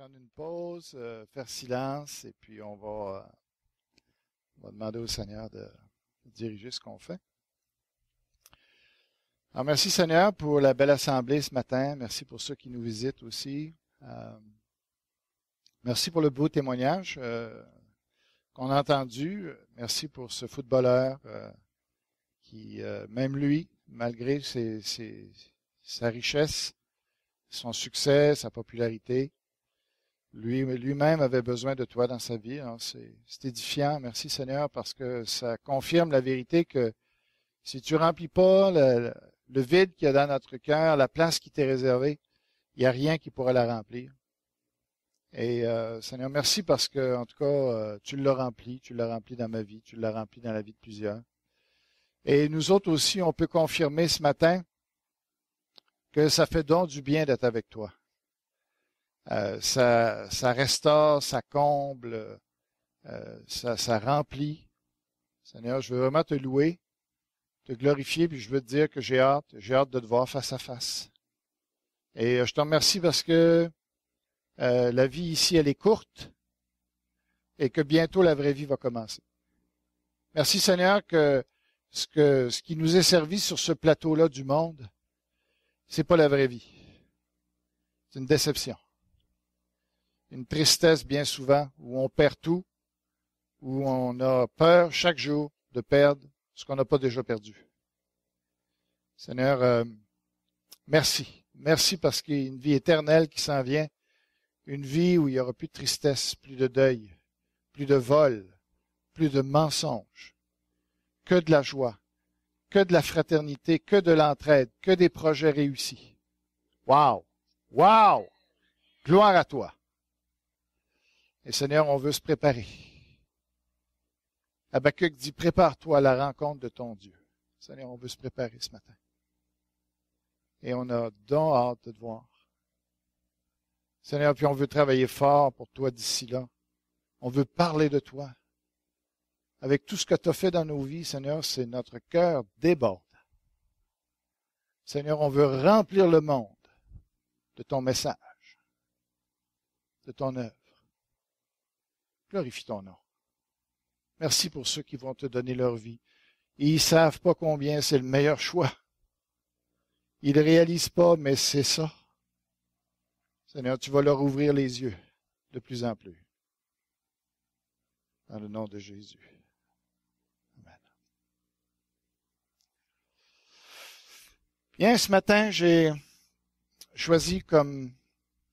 prendre une pause, faire silence, et puis on va demander au Seigneur de diriger ce qu'on fait. Alors, merci Seigneur pour la belle assemblée ce matin. Merci pour ceux qui nous visitent aussi. Merci pour le beau témoignage qu'on a entendu. Merci pour ce footballeur qui, même lui, malgré sa richesse, son succès, sa popularité, lui-même avait besoin de toi dans sa vie. Alors, c'est édifiant. Merci Seigneur parce que ça confirme la vérité que si tu remplis pas le vide qu'il y a dans notre cœur, la place qui t'est réservée, il n'y a rien qui pourra la remplir. Et Seigneur, merci parce que, en tout cas, tu l'as rempli dans ma vie, tu l'as rempli dans la vie de plusieurs. Et nous autres aussi, on peut confirmer ce matin que ça fait donc du bien d'être avec toi. Ça restaure, ça comble, ça remplit. Seigneur, je veux vraiment te louer, te glorifier, puis je veux te dire que j'ai hâte de te voir face à face. Et je te remercie parce que la vie ici, elle est courte et que bientôt la vraie vie va commencer. Merci Seigneur que ce qui nous est servi sur ce plateau-là du monde, c'est pas la vraie vie. C'est une déception. Une tristesse bien souvent, où on perd tout, où on a peur chaque jour de perdre ce qu'on n'a pas déjà perdu. Seigneur, merci. Merci parce qu'il y a une vie éternelle qui s'en vient, une vie où il n'y aura plus de tristesse, plus de deuil, plus de vol, plus de mensonges, que de la joie, que de la fraternité, que de l'entraide, que des projets réussis. Wow! Wow! Gloire à toi! Et Seigneur, on veut se préparer. Habakkuk dit, prépare-toi à la rencontre de ton Dieu. Seigneur, on veut se préparer ce matin. Et on a donc hâte de te voir. Seigneur, puis on veut travailler fort pour toi d'ici là. On veut parler de toi. Avec tout ce que tu as fait dans nos vies, Seigneur, c'est notre cœur déborde. Seigneur, on veut remplir le monde de ton message, de ton œuvre. Glorifie ton nom. Merci pour ceux qui vont te donner leur vie. Et ils ne savent pas combien c'est le meilleur choix. Ils ne réalisent pas, mais c'est ça. Seigneur, tu vas leur ouvrir les yeux de plus en plus. Dans le nom de Jésus. Amen. Bien, ce matin, j'ai choisi comme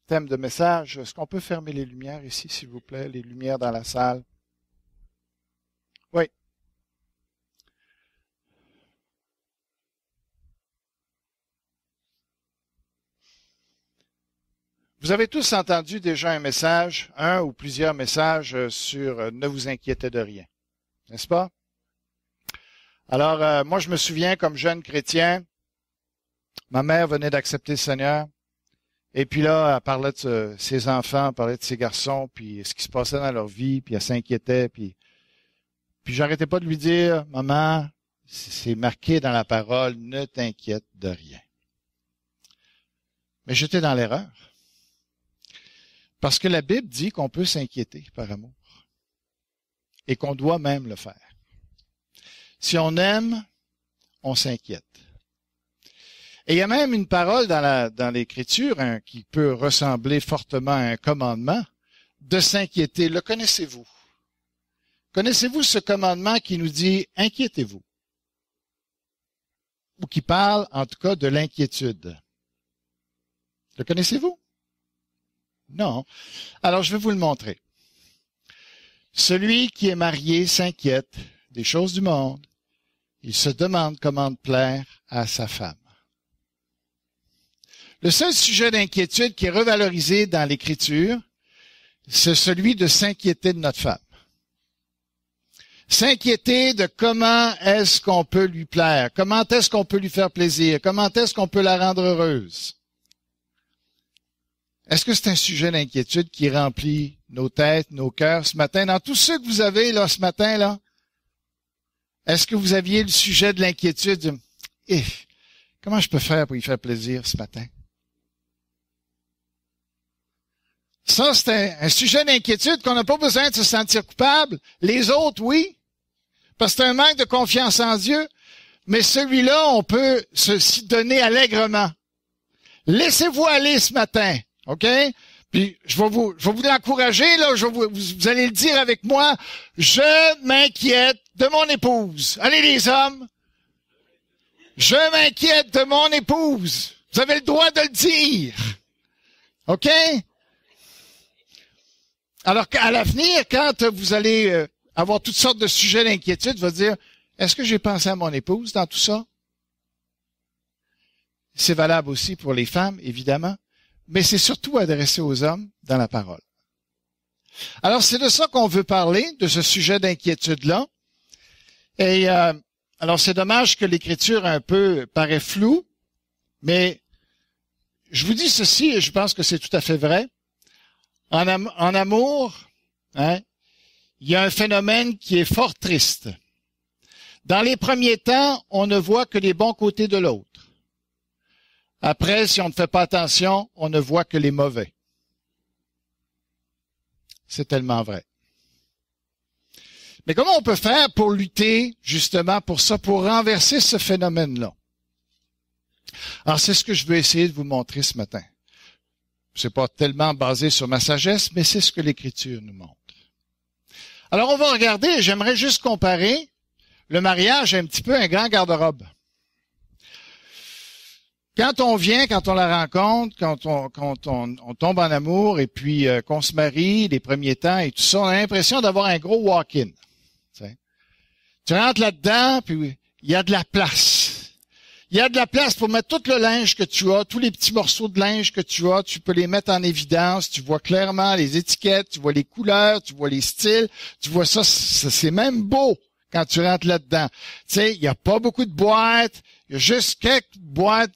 thème de message. Est-ce qu'on peut fermer les lumières ici, s'il vous plaît, les lumières dans la salle? Oui. Vous avez tous entendu déjà un message, un ou plusieurs messages sur ne vous inquiétez de rien, n'est-ce pas? Alors, moi, je me souviens, comme jeune chrétien, ma mère venait d'accepter le Seigneur. Et puis là, elle parlait de ses enfants, elle parlait de ses garçons, puis ce qui se passait dans leur vie, puis elle s'inquiétait, puis j'arrêtais pas de lui dire, maman, c'est marqué dans la parole, ne t'inquiète de rien. Mais j'étais dans l'erreur. Parce que la Bible dit qu'on peut s'inquiéter par amour. Et qu'on doit même le faire. Si on aime, on s'inquiète. Et il y a même une parole dans l'Écriture qui peut ressembler fortement à un commandement, de s'inquiéter. Le connaissez-vous? Connaissez-vous ce commandement qui nous dit « inquiétez-vous » ou qui parle en tout cas de l'inquiétude? Le connaissez-vous? Non. Alors je vais vous le montrer. Celui qui est marié s'inquiète des choses du monde. Il se demande comment plaire à sa femme. Le seul sujet d'inquiétude qui est revalorisé dans l'Écriture, c'est celui de s'inquiéter de notre femme. S'inquiéter de comment est-ce qu'on peut lui plaire, comment est-ce qu'on peut lui faire plaisir, comment est-ce qu'on peut la rendre heureuse. Est-ce que c'est un sujet d'inquiétude qui remplit nos têtes, nos cœurs ce matin? Dans tous ceux que vous avez là ce matin, là, est-ce que vous aviez le sujet de l'inquiétude? Comment je peux faire pour lui faire plaisir ce matin? Ça, c'est un sujet d'inquiétude qu'on n'a pas besoin de se sentir coupable. Les autres, oui, parce que c'est un manque de confiance en Dieu. Mais celui-là, on peut s'y donner allègrement. Laissez-vous aller ce matin, OK? Puis je vais vous encourager, là, vous allez le dire avec moi. Je m'inquiète de mon épouse. Allez les hommes. Je m'inquiète de mon épouse. Vous avez le droit de le dire. OK? Alors qu'à l'avenir, quand vous allez avoir toutes sortes de sujets d'inquiétude, vous allez dire, est-ce que j'ai pensé à mon épouse dans tout ça? C'est valable aussi pour les femmes, évidemment, mais c'est surtout adressé aux hommes dans la parole. Alors, c'est de ça qu'on veut parler, de ce sujet d'inquiétude-là. Et alors, c'est dommage que l'Écriture un peu paraît floue, mais je vous dis ceci, et je pense que c'est tout à fait vrai. En amour, hein, il y a un phénomène qui est fort triste. Dans les premiers temps, on ne voit que les bons côtés de l'autre. Après, si on ne fait pas attention, on ne voit que les mauvais. C'est tellement vrai. Mais comment on peut faire pour lutter justement pour ça, pour renverser ce phénomène-là? Alors, c'est ce que je veux essayer de vous montrer ce matin. C'est pas tellement basé sur ma sagesse, mais c'est ce que l'Écriture nous montre. Alors, on va regarder, j'aimerais juste comparer le mariage un petit peu un grand garde-robe. Quand on vient, quand on la rencontre, quand on tombe en amour et puis qu'on se marie, les premiers temps et tout ça, on a l'impression d'avoir un gros walk-in. Tu rentres là-dedans, puis il y a de la place. Il y a de la place pour mettre tout le linge que tu as, tous les petits morceaux de linge que tu as, tu peux les mettre en évidence, tu vois clairement les étiquettes, tu vois les couleurs, tu vois les styles, tu vois ça c'est même beau quand tu rentres là-dedans. Tu sais, il n'y a pas beaucoup de boîtes, il y a juste quelques boîtes,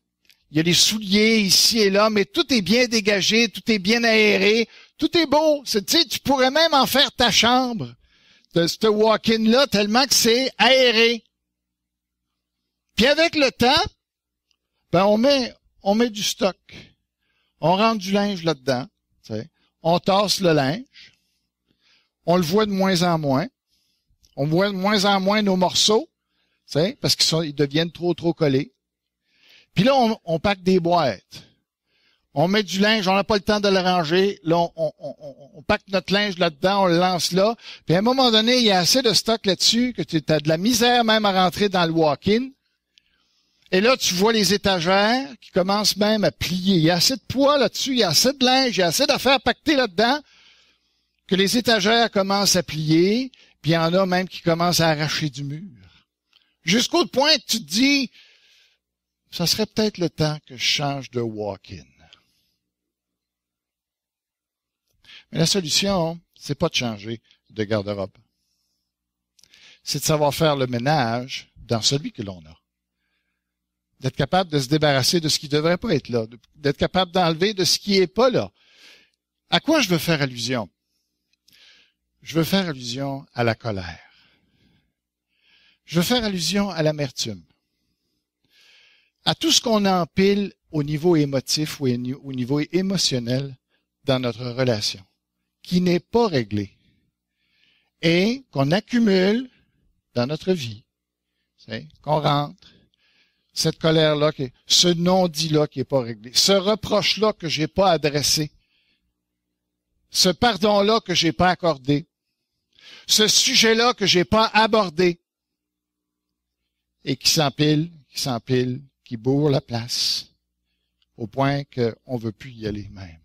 il y a des souliers ici et là, mais tout est bien dégagé, tout est bien aéré, tout est beau. Tu sais, tu pourrais même en faire ta chambre de ce walk-in-là tellement que c'est aéré. Puis avec le temps, ben on met du stock. On rentre du linge là-dedans. Tu sais. On tasse le linge. On le voit de moins en moins. On voit de moins en moins nos morceaux, tu sais, parce qu'ils deviennent trop collés. Puis là, on pack des boîtes. On met du linge, on n'a pas le temps de le ranger. Là, on pack notre linge là-dedans, on le lance là. Puis à un moment donné, il y a assez de stock là-dessus que tu as de la misère même à rentrer dans le walk-in. Et là, tu vois les étagères qui commencent même à plier. Il y a assez de poids là-dessus, il y a assez de linge, il y a assez d'affaires pactées là-dedans que les étagères commencent à plier. Puis il y en a même qui commencent à arracher du mur. Jusqu'au point que tu te dis, ça serait peut-être le temps que je change de walk-in. Mais la solution, c'est pas de changer de garde-robe. C'est de savoir faire le ménage dans celui que l'on a. D'être capable de se débarrasser de ce qui ne devrait pas être là. D'être capable d'enlever de ce qui n'est pas là. À quoi je veux faire allusion? Je veux faire allusion à la colère. Je veux faire allusion à l'amertume. À tout ce qu'on empile au niveau émotif ou au niveau émotionnel dans notre relation, qui n'est pas réglé et qu'on accumule dans notre vie, qu'on rentre, cette colère-là, ce non-dit-là qui n'est pas réglé, ce reproche-là que j'ai pas adressé, ce pardon-là que j'ai pas accordé, ce sujet-là que j'ai pas abordé et qui s'empile, qui bourre la place au point qu'on veut plus y aller même.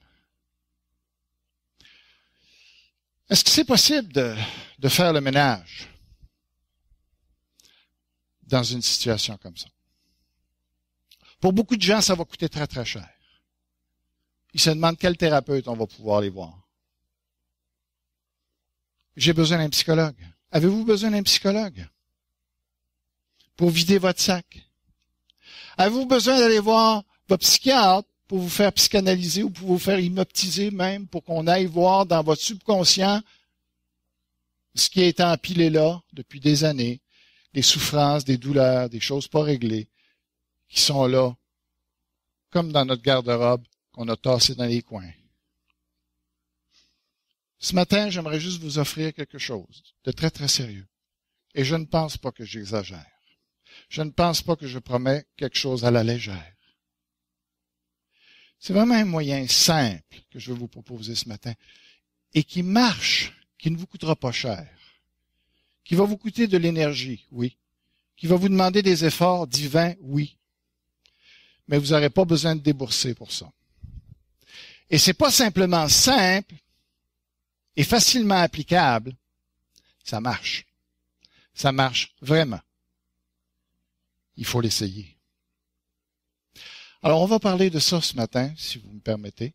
Est-ce que c'est possible de faire le ménage dans une situation comme ça? Pour beaucoup de gens, ça va coûter très, très cher. Ils se demandent quel thérapeute on va pouvoir les voir. J'ai besoin d'un psychologue. Avez-vous besoin d'un psychologue? Pour vider votre sac? Avez-vous besoin d'aller voir votre psychiatre pour vous faire psychanalyser ou pour vous faire hypnotiser même, pour qu'on aille voir dans votre subconscient ce qui est empilé là depuis des années, des souffrances, des douleurs, des choses pas réglées, qui sont là, comme dans notre garde-robe, qu'on a tassé dans les coins. Ce matin, j'aimerais juste vous offrir quelque chose de très, très sérieux. Et je ne pense pas que j'exagère. Je ne pense pas que je promets quelque chose à la légère. C'est vraiment un moyen simple que je vais vous proposer ce matin et qui marche, qui ne vous coûtera pas cher, qui va vous coûter de l'énergie, oui, qui va vous demander des efforts divins, oui, mais vous n'aurez pas besoin de débourser pour ça. Et c'est pas simplement simple et facilement applicable, ça marche. Ça marche vraiment. Il faut l'essayer. Alors, on va parler de ça ce matin, si vous me permettez.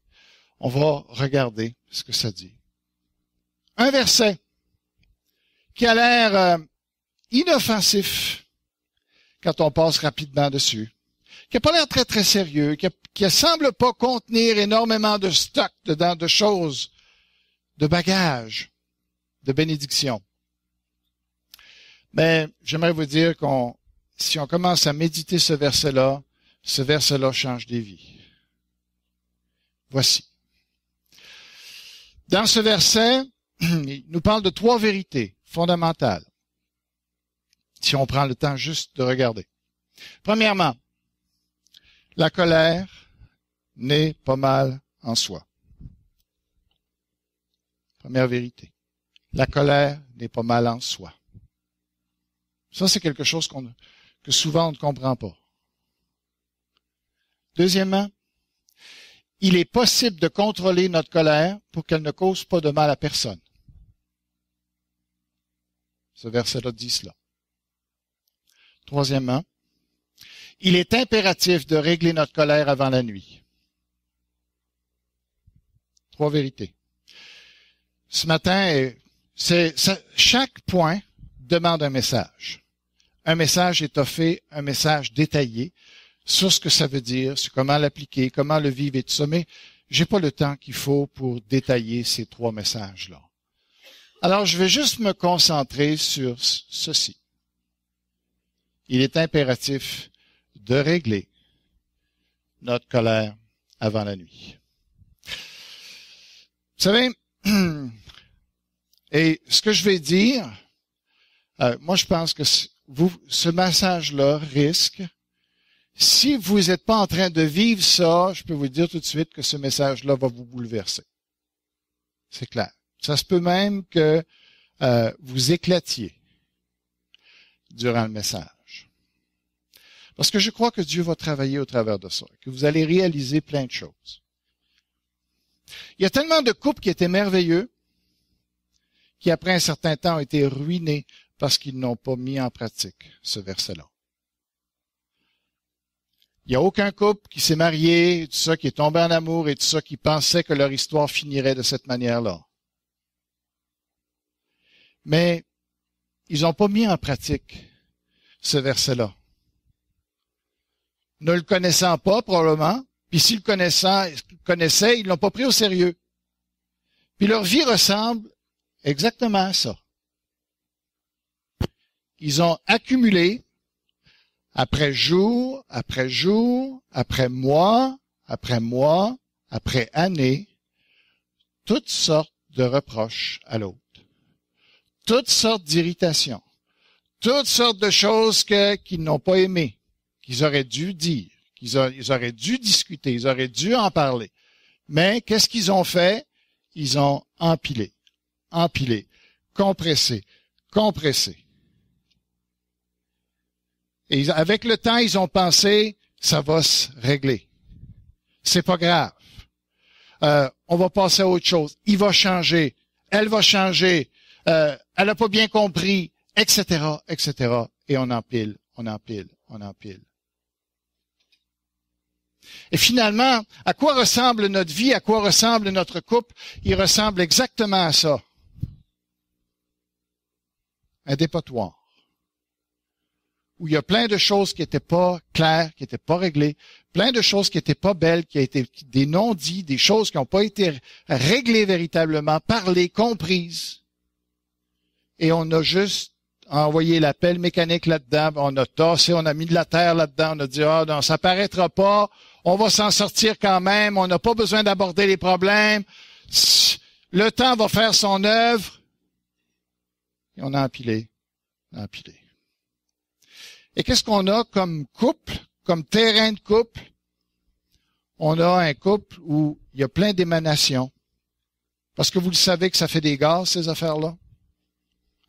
On va regarder ce que ça dit. Un verset qui a l'air inoffensif quand on passe rapidement dessus, qui n'a pas l'air très, très sérieux, qui ne semble pas contenir énormément de stock dedans, de choses, de bagages, de bénédictions. Mais j'aimerais vous dire si on commence à méditer ce verset-là change des vies. Voici. Dans ce verset, il nous parle de 3 vérités fondamentales, si on prend le temps juste de regarder. Premièrement, la colère n'est pas mal en soi. Première vérité. La colère n'est pas mal en soi. Ça, c'est quelque chose que souvent on ne comprend pas. Deuxièmement, il est possible de contrôler notre colère pour qu'elle ne cause pas de mal à personne. Ce verset-là dit cela. Troisièmement, il est impératif de régler notre colère avant la nuit. 3 vérités. Ce matin, chaque point demande un message. Un message étoffé, un message détaillé sur ce que ça veut dire, sur comment l'appliquer, comment le vivre et tout ça, mais j'ai pas le temps qu'il faut pour détailler ces 3 messages-là. Alors, je vais juste me concentrer sur ceci. Il est impératif de régler notre colère avant la nuit. Vous savez, et ce que je vais dire, moi je pense que ce message-là risque, si vous n'êtes pas en train de vivre ça, je peux vous dire tout de suite que ce message-là va vous bouleverser. C'est clair. Ça se peut même que vous éclatiez durant le message. Parce que je crois que Dieu va travailler au travers de ça, que vous allez réaliser plein de choses. Il y a tellement de couples qui étaient merveilleux, qui après un certain temps ont été ruinés parce qu'ils n'ont pas mis en pratique ce verset-là. Il n'y a aucun couple qui s'est marié, et tout ça, qui est tombé en amour et tout ça, qui pensait que leur histoire finirait de cette manière-là. Mais ils n'ont pas mis en pratique ce verset-là. Ne le connaissant pas, probablement, puis s'ils le connaissaient, ils ne l'ont pas pris au sérieux. Puis leur vie ressemble exactement à ça. Ils ont accumulé, après jour, après jour, après mois, après année, toutes sortes de reproches à l'autre. Toutes sortes d'irritations. Toutes sortes de choses qu'ils n'ont pas aimées, qu'ils auraient dû dire, qu'ils auraient dû discuter, ils auraient dû en parler. Mais qu'est-ce qu'ils ont fait? Ils ont empilé, compressé. Et avec le temps, ils ont pensé, ça va se régler. C'est pas grave. On va passer à autre chose. Il va changer. Elle va changer. Elle n'a pas bien compris, etc., etc. Et on empile. Et finalement, à quoi ressemble notre vie? À quoi ressemble notre couple? Il ressemble exactement à ça. Un dépotoir. Où il y a plein de choses qui n'étaient pas claires, qui n'étaient pas réglées, plein de choses qui n'étaient pas belles, qui étaient des non-dits, des choses qui n'ont pas été réglées véritablement, parlées, comprises. Et on a juste envoyé la pelle mécanique là-dedans, on a tassé, on a mis de la terre là-dedans, on a dit, non, ça paraîtra pas, on va s'en sortir quand même, on n'a pas besoin d'aborder les problèmes. Le temps va faire son œuvre. Et on a empilé, empilé. Et qu'est-ce qu'on a comme couple, comme terrain de couple? On a un couple où il y a plein d'émanations. Parce que vous le savez que ça fait des gaz, ces affaires-là.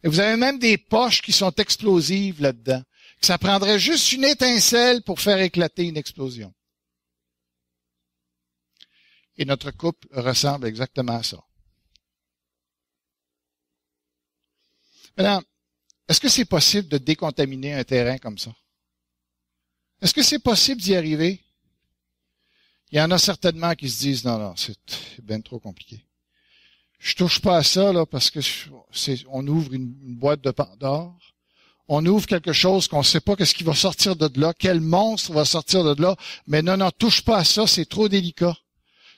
Et vous avez même des poches qui sont explosives là-dedans. Ça prendrait juste une étincelle pour faire éclater une explosion. Et notre couple ressemble exactement à ça. Maintenant, est-ce que c'est possible de décontaminer un terrain comme ça? Est-ce que c'est possible d'y arriver? Il y en a certainement qui se disent, non, c'est bien trop compliqué. Je touche pas à ça, là, parce que on ouvre une boîte de Pandore. On ouvre quelque chose qu'on ne sait pas qu'est-ce qui va sortir de là, quel monstre va sortir de là. Mais non, touche pas à ça, c'est trop délicat.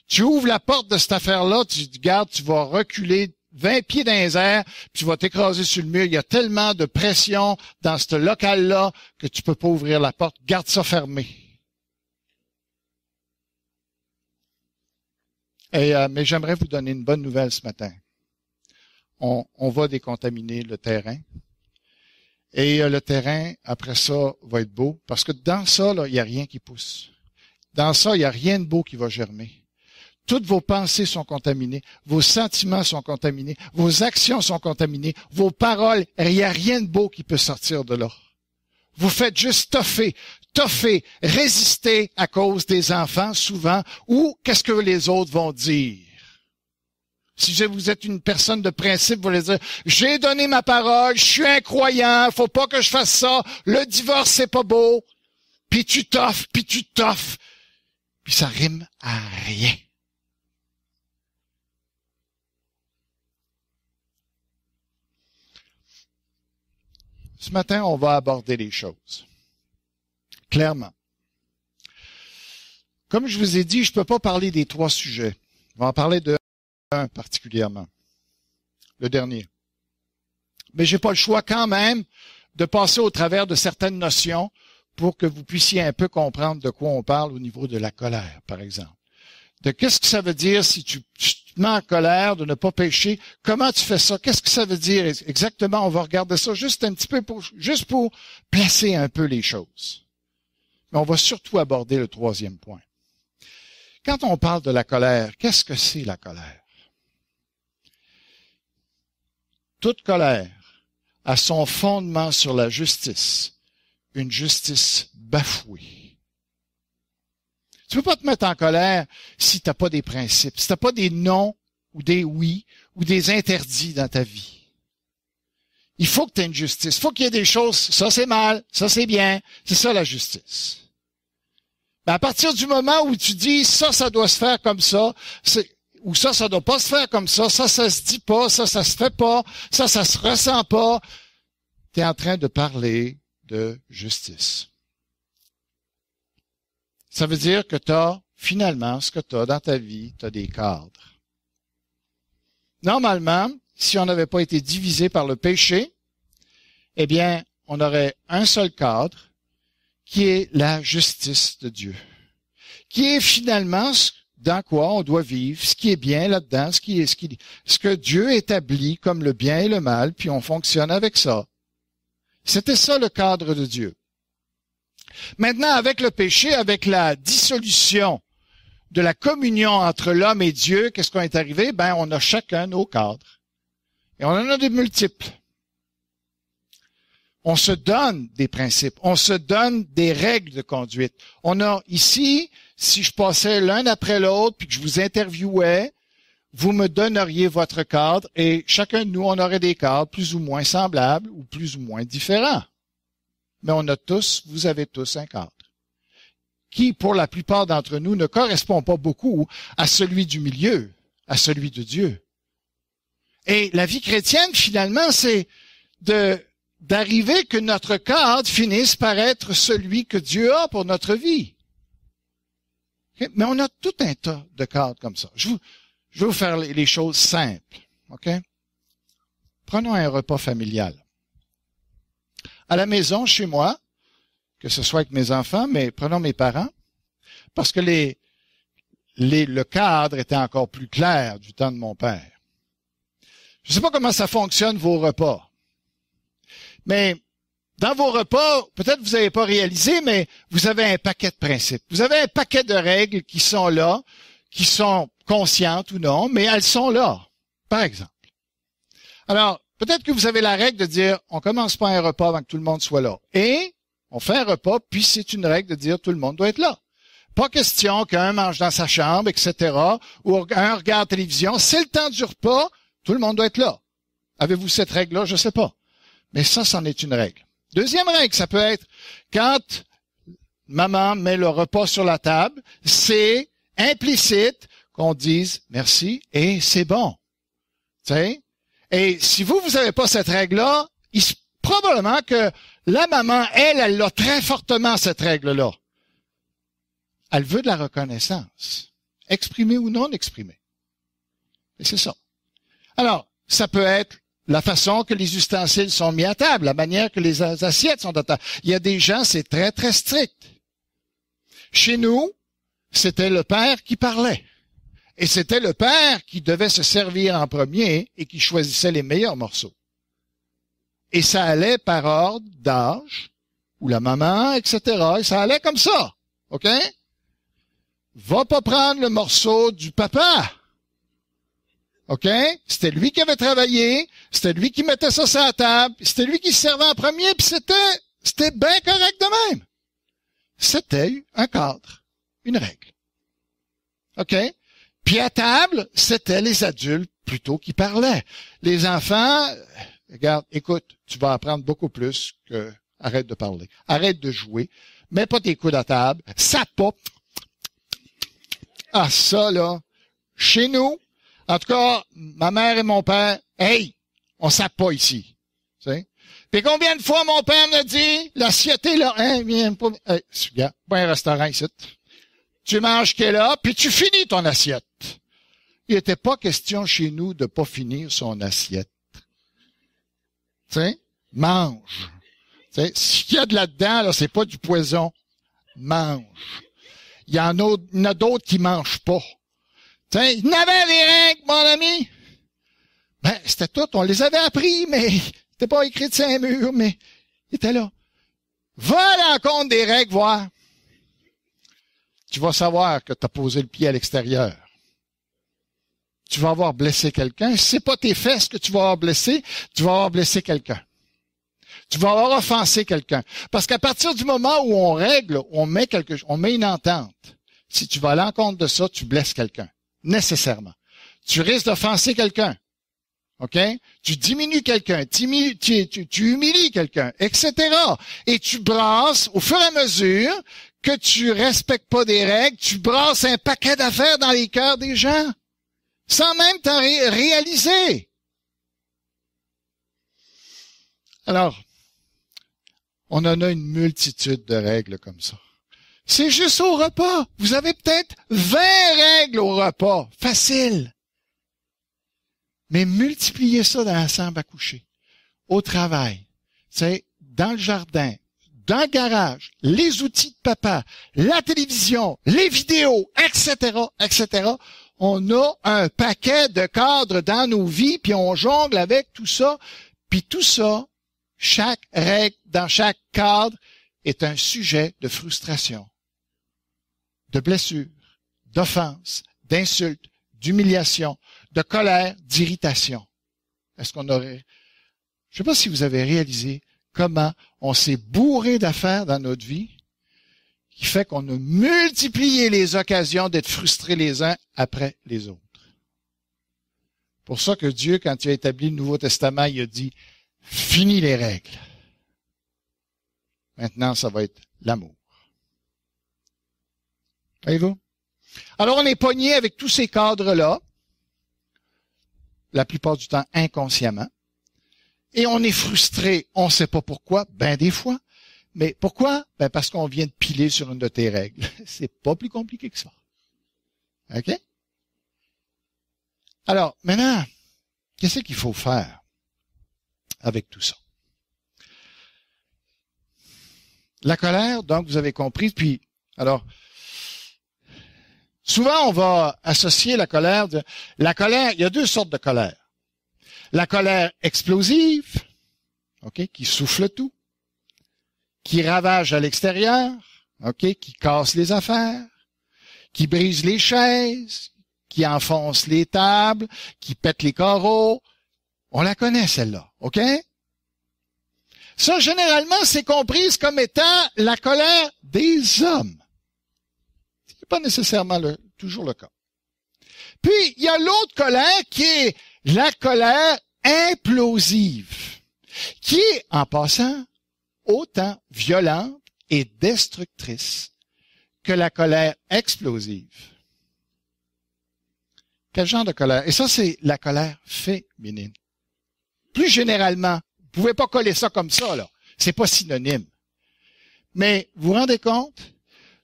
Tu ouvres la porte de cette affaire-là, tu te gardes, tu vas reculer 20 pieds dans les airs, puis tu vas t'écraser sur le mur. Il y a tellement de pression dans ce local-là que tu peux pas ouvrir la porte. Garde ça fermé. Mais j'aimerais vous donner une bonne nouvelle ce matin. On va décontaminer le terrain. Et le terrain, après ça, va être beau. Parce que dans ça, là, il n'y a rien qui pousse. Dans ça, il n'y a rien de beau qui va germer. Toutes vos pensées sont contaminées. Vos sentiments sont contaminés. Vos actions sont contaminées. Vos paroles, il n'y a rien de beau qui peut sortir de là. Vous faites juste toffer, résister à cause des enfants, souvent, ou qu'est-ce que les autres vont dire. Si vous êtes une personne de principe, vous allez dire, j'ai donné ma parole, je suis incroyant, faut pas que je fasse ça, le divorce, c'est pas beau. Puis tu toffes, puis ça rime à rien. Ce matin, on va aborder les choses. Clairement. Comme je vous ai dit, je ne peux pas parler des 3 sujets. On va en parler de un particulièrement. Le dernier. Mais j'ai pas le choix quand même de passer au travers de certaines notions pour que vous puissiez un peu comprendre de quoi on parle au niveau de la colère, par exemple. De qu'est-ce que ça veut dire si tu te mets en colère de ne pas pécher? Comment tu fais ça? Qu'est-ce que ça veut dire exactement? On va regarder ça juste un petit peu juste pour placer un peu les choses. Mais on va surtout aborder le 3e point. Quand on parle de la colère, qu'est-ce que c'est la colère? Toute colère a son fondement sur la justice, une justice bafouée. Tu ne peux pas te mettre en colère si tu n'as pas des principes, si tu n'as pas des non ou des oui ou des interdits dans ta vie. Il faut que tu aies une justice. Il faut qu'il y ait des choses, ça c'est mal, ça c'est bien. C'est ça la justice. Mais à partir du moment où tu dis ça doit se faire comme ça, ou ça doit pas se faire comme ça se dit pas, ça se fait pas, ça se ressent pas, tu es en train de parler de justice. Ça veut dire que tu as, finalement, ce que tu as dans ta vie, tu as des cadres. Normalement, si on n'avait pas été divisé par le péché, eh bien, on aurait un seul cadre, qui est la justice de Dieu, qui est finalement dans quoi on doit vivre, ce qui est bien là-dedans, ce que Dieu établit comme le bien et le mal, puis on fonctionne avec ça. C'était ça le cadre de Dieu. Maintenant, avec le péché, avec la dissolution de la communion entre l'homme et Dieu, qu'est-ce qu'on est arrivé? On a chacun nos cadres. Et on en a de multiples. On se donne des principes, on se donne des règles de conduite. On a ici, si je passais l'un après l'autre, puis que je vous interviewais, vous me donneriez votre cadre et chacun de nous, on aurait des cadres plus ou moins semblables ou plus ou moins différents. Mais vous avez tous un cadre qui, pour la plupart d'entre nous, ne correspond pas beaucoup à celui du milieu, à celui de Dieu. Et la vie chrétienne, finalement, c'est d'arriver que notre cadre finisse par être celui que Dieu a pour notre vie. Okay? Mais on a tout un tas de cadres comme ça. Je vais vous faire les choses simples. Okay? Prenons un repas familial. À la maison, chez moi, que ce soit avec mes enfants, mais prenons mes parents, parce que le cadre était encore plus clair du temps de mon père. Je ne sais pas comment ça fonctionne, vos repas. Mais dans vos repas, peut-être vous n'avez pas réalisé, mais vous avez un paquet de principes. Vous avez un paquet de règles qui sont là, qui sont conscientes ou non, mais elles sont là, par exemple. Alors, peut-être que vous avez la règle de dire, on commence pas un repas avant que tout le monde soit là. Et on fait un repas, puis c'est une règle de dire, tout le monde doit être là. Pas question qu'un mange dans sa chambre, etc., ou un regarde télévision. C'est le temps du repas, tout le monde doit être là. Avez-vous cette règle-là? Je sais pas. Mais ça, c'en est une règle. Deuxième règle, ça peut être, quand maman met le repas sur la table, c'est implicite qu'on dise merci et c'est bon. Tu sais? Et si vous avez pas cette règle-là, probablement que la maman, elle a très fortement cette règle-là. Elle veut de la reconnaissance. Exprimée ou non exprimée. Et c'est ça. Alors, ça peut être la façon que les ustensiles sont mis à table, la manière que les assiettes sont à table. Il y a des gens, c'est très, très strict. Chez nous, c'était le père qui parlait. Et c'était le père qui devait se servir en premier et qui choisissait les meilleurs morceaux. Et ça allait par ordre d'âge, ou la maman, etc. Et ça allait comme ça. OK? Va pas prendre le morceau du papa. OK? C'était lui qui avait travaillé, c'était lui qui mettait ça sur la table, c'était lui qui se servait en premier, puis c'était bien correct de même. C'était un cadre, une règle. OK? Puis à table, c'était les adultes plutôt qui parlaient. Les enfants, regarde, écoute, tu vas apprendre beaucoup plus que arrête de parler. Arrête de jouer. Mets pas tes coudes à table. Ça pas. Ah, ça, là. Chez nous, en tout cas, ma mère et mon père, hey, on sape pas ici. Tu sais? Puis combien de fois mon père me dit, l'assiette est là, hein, viens pas, hey, regarde, pas un restaurant ici. Tu manges qu'elle là, puis tu finis ton assiette. Il n'était pas question chez nous de pas finir son assiette. Tu sais? Mange. Tu sais? S'il y a de là-dedans, là, c'est pas du poison. Mange. Il y en a d'autres qui mangent pas. Tu sais, il y en avait des règles, mon ami. Ben, c'était tout. On les avait appris, mais c'était pas écrit de Saint-Mur, mais il était là. Va à l'encontre des règles, voir. Tu vas savoir que tu as posé le pied à l'extérieur. Tu vas avoir blessé quelqu'un. Si c'est pas tes fesses que tu vas avoir blessé, tu vas avoir blessé quelqu'un. Tu vas avoir offensé quelqu'un. Parce qu'à partir du moment où on règle, on met une entente. Si tu vas à l'encontre de ça, tu blesses quelqu'un. Nécessairement. Tu risques d'offenser quelqu'un. OK? Tu diminues quelqu'un, tu humilies quelqu'un, etc. Et tu brasses, au fur et à mesure que tu respectes pas des règles, tu brasses un paquet d'affaires dans les cœurs des gens. Sans même t'en réaliser. Alors, on en a une multitude de règles comme ça. C'est juste au repas. Vous avez peut-être 20 règles au repas. Facile. Mais multipliez ça dans la chambre à coucher, au travail, dans le jardin, dans le garage, les outils de papa, la télévision, les vidéos, etc., etc. On a un paquet de cadres dans nos vies, puis on jongle avec tout ça. Puis tout ça, chaque règle dans chaque cadre est un sujet de frustration, de blessure, d'offense, d'insulte, d'humiliation, de colère, d'irritation. Est-ce qu'on aurait... Je ne sais pas si vous avez réalisé comment on s'est bourré d'affaires dans notre vie qui fait qu'on a multiplié les occasions d'être frustrés les uns après les autres. Pour ça que Dieu, quand il a établi le Nouveau Testament, il a dit « Finis les règles. » Maintenant, ça va être l'amour. Voyez-vous? Alors, on est pogné avec tous ces cadres-là, la plupart du temps inconsciemment, et on est frustré. On ne sait pas pourquoi, ben des fois. Mais pourquoi? Ben parce qu'on vient de piler sur une de tes règles. C'est pas plus compliqué que ça. OK? Alors, maintenant, qu'est-ce qu'il faut faire avec tout ça? La colère, donc, vous avez compris, puis, alors, souvent, on va associer la colère, il y a deux sortes de colère. La colère explosive, ok, qui souffle tout, qui ravage à l'extérieur, ok, qui casse les affaires, qui brise les chaises, qui enfonce les tables, qui pète les carreaux. On la connaît, celle-là, ok? Ça, généralement, c'est comprise comme étant la colère des hommes. Ce n'est pas nécessairement toujours le cas. Puis, il y a l'autre colère qui est la colère implosive, qui est, en passant, autant violente et destructrice que la colère explosive. Quel genre de colère? Et ça, c'est la colère féminine. Plus généralement, vous pouvez pas coller ça comme ça, là. C'est pas synonyme. Mais, vous vous rendez compte?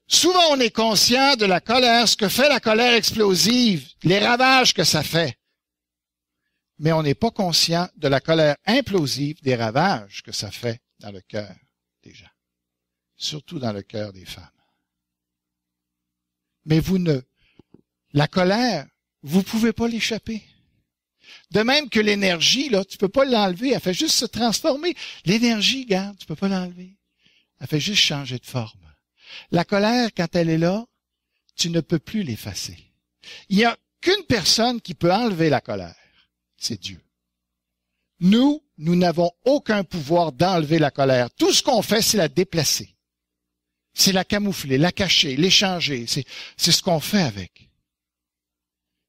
Souvent, on est conscient de la colère, ce que fait la colère explosive, les ravages que ça fait. Mais on n'est pas conscient de la colère implosive, des ravages que ça fait dans le cœur des gens. Surtout dans le cœur des femmes. Mais la colère, vous pouvez pas l'échapper. De même que l'énergie, là, tu peux pas l'enlever, elle fait juste se transformer. L'énergie, regarde, tu peux pas l'enlever. Elle fait juste changer de forme. La colère, quand elle est là, tu ne peux plus l'effacer. Il n'y a qu'une personne qui peut enlever la colère, c'est Dieu. Nous n'avons aucun pouvoir d'enlever la colère. Tout ce qu'on fait, c'est la déplacer. C'est la camoufler, la cacher, l'échanger. C'est ce qu'on fait avec.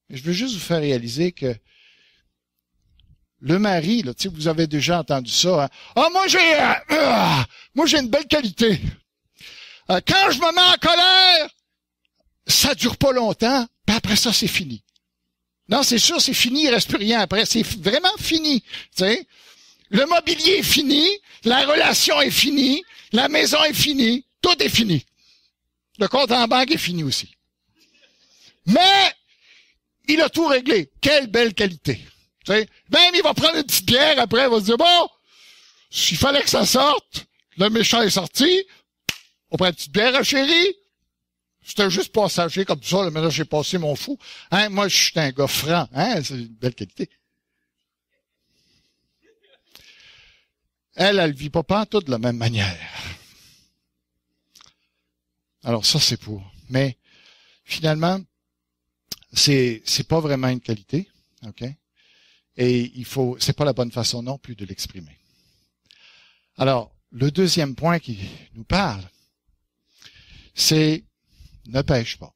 Mais je veux juste vous faire réaliser que le mari, là, tu sais, vous avez déjà entendu ça. Hein? Ah, moi j'ai une belle qualité. Quand je me mets en colère, ça dure pas longtemps, puis après ça, c'est fini. Non, c'est sûr, c'est fini, il reste plus rien après. C'est vraiment fini. Tu sais, le mobilier est fini, la relation est finie, la maison est finie, tout est fini. Le compte en banque est fini aussi. Mais il a tout réglé. Quelle belle qualité. Tu sais, même il va prendre une petite bière après, il va se dire, bon, s'il fallait que ça sorte, le méchant est sorti, on prend une petite bière, chérie. C'était juste passager comme ça, là, maintenant j'ai passé mon fou. Hein, moi, je suis un gars franc, hein, c'est une belle qualité. Elle vit pas tout de la même manière. Alors ça, c'est pour. Mais finalement, c'est pas vraiment une qualité, ok? Et c'est pas la bonne façon non plus de l'exprimer. Alors, le deuxième point qui nous parle, c'est ne pêche pas.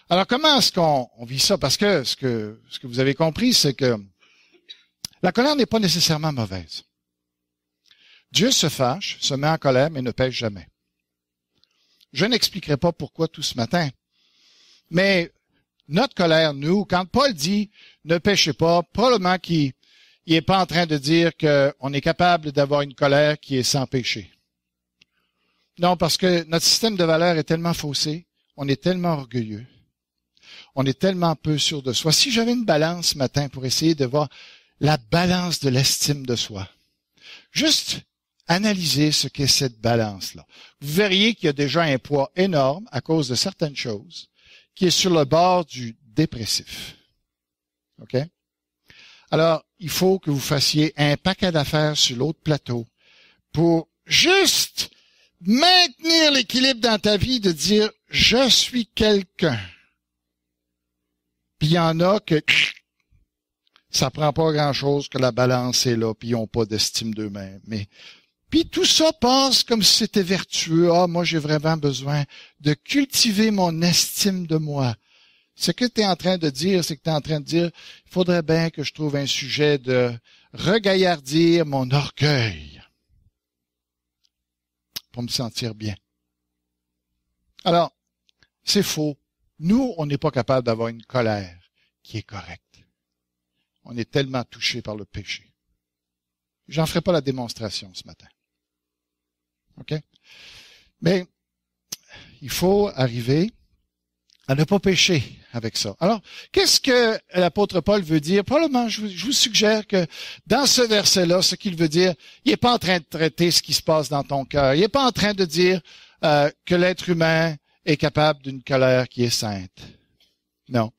Alors, comment est-ce qu'on vit ça? Parce que ce que vous avez compris, c'est que la colère n'est pas nécessairement mauvaise. Dieu se fâche, se met en colère, mais ne pêche jamais. Je n'expliquerai pas pourquoi tout ce matin, mais notre colère, nous, quand Paul dit « ne péchez pas », probablement qu'il n'est pas en train de dire qu'on est capable d'avoir une colère qui est sans péché. Non, parce que notre système de valeurs est tellement faussé, on est tellement orgueilleux, on est tellement peu sûr de soi. Si j'avais une balance ce matin pour essayer de voir la balance de l'estime de soi, juste analyser ce qu'est cette balance-là. Vous verriez qu'il y a déjà un poids énorme à cause de certaines choses qui est sur le bord du dépressif. OK? Alors, il faut que vous fassiez un paquet d'affaires sur l'autre plateau pour juste maintenir l'équilibre dans ta vie de dire « je suis quelqu'un ». Puis il y en a que ça prend pas grand-chose que la balance est là, puis ils n'ont pas d'estime d'eux-mêmes. Mais puis tout ça passe comme si c'était vertueux. Ah, moi j'ai vraiment besoin de cultiver mon estime de moi. Ce que tu es en train de dire, c'est que tu es en train de dire, il faudrait bien que je trouve un sujet de regaillardir mon orgueil pour me sentir bien. Alors, c'est faux. Nous, on n'est pas capable d'avoir une colère qui est correcte. On est tellement touché par le péché. J'en ferai pas la démonstration ce matin. OK? Mais il faut arriver à ne pas pécher avec ça. Alors, qu'est-ce que l'apôtre Paul veut dire? Probablement, je vous suggère que dans ce verset-là, ce qu'il veut dire, il n'est pas en train de traiter ce qui se passe dans ton cœur. Il n'est pas en train de dire que l'être humain est capable d'une colère qui est sainte. Non.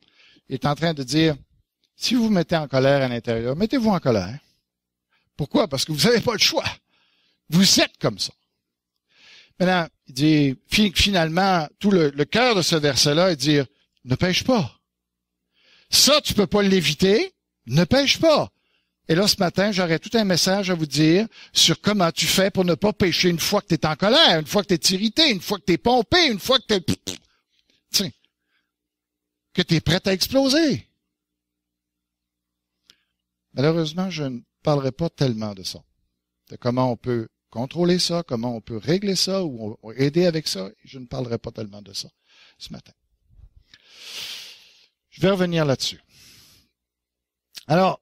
Il est en train de dire, Si vous vous mettez en colère à l'intérieur, mettez-vous en colère. Pourquoi? Parce que vous n'avez pas le choix. Vous êtes comme ça. Maintenant, il dit, finalement, tout le cœur de ce verset-là est de dire, ne pêche pas. Ça, tu peux pas l'éviter, ne pêche pas. Et là, ce matin, j'aurais tout un message à vous dire sur comment tu fais pour ne pas pécher une fois que tu es en colère, une fois que tu es irrité, une fois que tu es pompé, une fois que tu es prêt à exploser. Malheureusement, je ne parlerai pas tellement de ça, de comment on peut contrôler ça, comment on peut régler ça ou aider avec ça. Je ne parlerai pas tellement de ça ce matin. Je vais revenir là-dessus. Alors,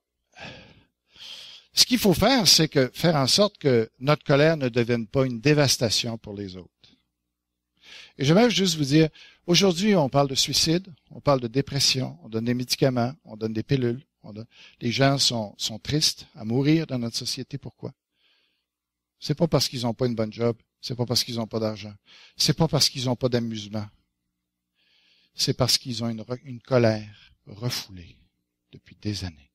ce qu'il faut faire, c'est que faire en sorte que notre colère ne devienne pas une dévastation pour les autres. Et j'aimerais juste vous dire, aujourd'hui, on parle de suicide, on parle de dépression, on donne des médicaments, on donne des pilules. Les gens sont tristes à mourir dans notre société. Pourquoi? C'est pas parce qu'ils n'ont pas une bonne job, c'est pas parce qu'ils n'ont pas d'argent, c'est pas parce qu'ils n'ont pas d'amusement. C'est parce qu'ils ont une colère refoulée depuis des années.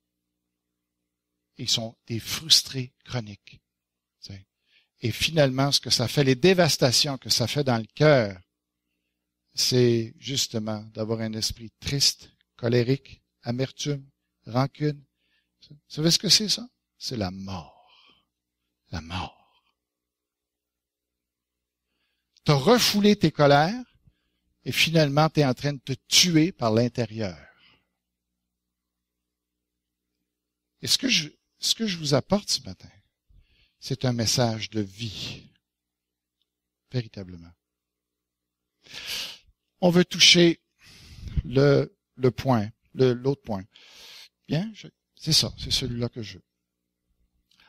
Ils sont des frustrés chroniques. Et finalement, ce que ça fait, les dévastations que ça fait dans le cœur, c'est justement d'avoir un esprit triste, colérique, amertume, rancune. Vous savez ce que c'est ça? C'est la mort. La mort. Tu as refoulé tes colères et finalement, tu es en train de te tuer par l'intérieur. Et ce que je vous apporte ce matin, c'est un message de vie. Véritablement. On veut toucher le point, l'autre point. Bien, c'est ça, c'est celui-là que je veux.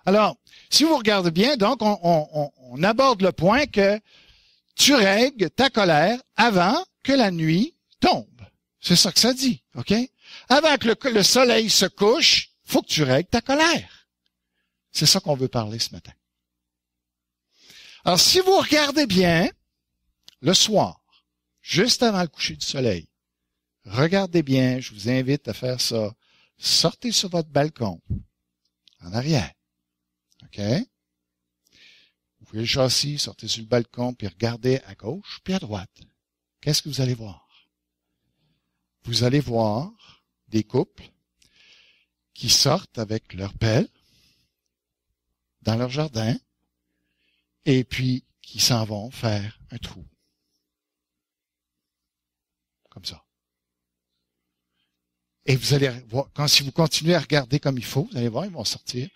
Alors, si vous regardez bien, donc, on aborde le point que tu règles ta colère avant que la nuit tombe. C'est ça que ça dit, OK? Avant que le soleil se couche, faut que tu règles ta colère. C'est ça qu'on veut parler ce matin. Alors, si vous regardez bien, le soir, juste avant le coucher du soleil, regardez bien, je vous invite à faire ça. Sortez sur votre balcon, en arrière. OK? Ouvrez le châssis, sortez sur le balcon, puis regardez à gauche, puis à droite. Qu'est-ce que vous allez voir? Vous allez voir des couples qui sortent avec leur pelle dans leur jardin et puis qui s'en vont faire un trou. Comme ça. Et vous allez voir, si vous continuez à regarder comme il faut, vous allez voir, ils vont sortir.